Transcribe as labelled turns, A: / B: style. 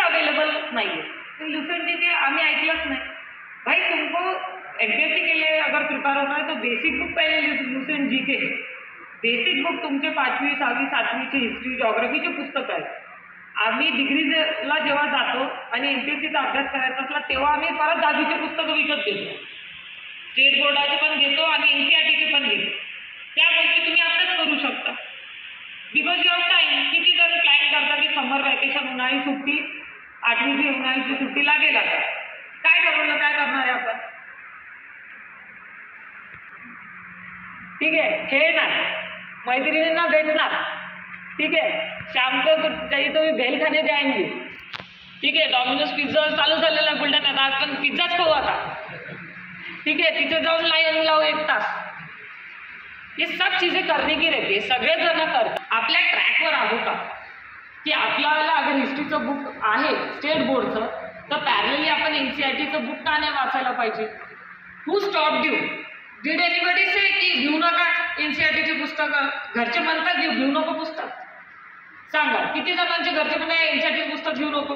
A: Available नहीं है। तो लुसेंट जी के आम्ही ऐकलंच नाही। भाई तुमको एमपीएससी के लिए अगर प्रिपेयर होना है तो बेसिक बुक पहले लुसेंट जी के, बेसिक बुक तुमचे 5वी 6वी 7वीची हिस्ट्री जॉग्रफीचे पुस्तक आहे। आम्ही डिग्रीला जेव्हा जातो आणि एमपीएससीचा अभ्यास करायचा असला तेव्हा आम्ही परत 10वीचे पुस्तकं विकत घेतो, स्टेट बोर्डाचे पण घेतो आणि एनसीईआरटीचे पण घेतो। त्या गोष्टी तुम्ही आताच करू शकता बिकॉज यू हॅव टाइम। किती जण प्लॅन करता की समर वॅकेशन उन्हाळी सुट्टी 8वीची उन्हाळीची सुट्टी लागेल, आता काय ठरवलं काय करणार आहे आपण? ठीक आहे, खेळणार, मैत्रिणींना भेटणार, ठीक है, शाम को तो चाहिए तो भेल खाने जाएंगे, ठीक है, डॉमिनोज पिझ्झा चालू झालेला बुलढाण्यात, आज पण पिझ्झाच खाऊ आता, ठीक है, तिथे जाऊन लाईन लावू 1 तास। ये सब चीज़ें करने की रहती है, सगळे जण करतात। आपल्या ट्रॅकवर आहो का की आपल्याला अगर हिस्ट्रीचं बुक आहे स्टेट बोर्डचं तर पॅरलली आपण एनसीईआरटीचं बुक का नाही वाचायला पाहिजे? हू स्टॉप्ड यू? डिड एनीबडी से की घेऊ नका एनसीईआरटीचे पुस्तकं? घरचे म्हणतात घेऊ नको पुस्तक, सांगा किती जणांचे घरचे पण एनसीईआरटीचे पुस्तक घेऊ नको?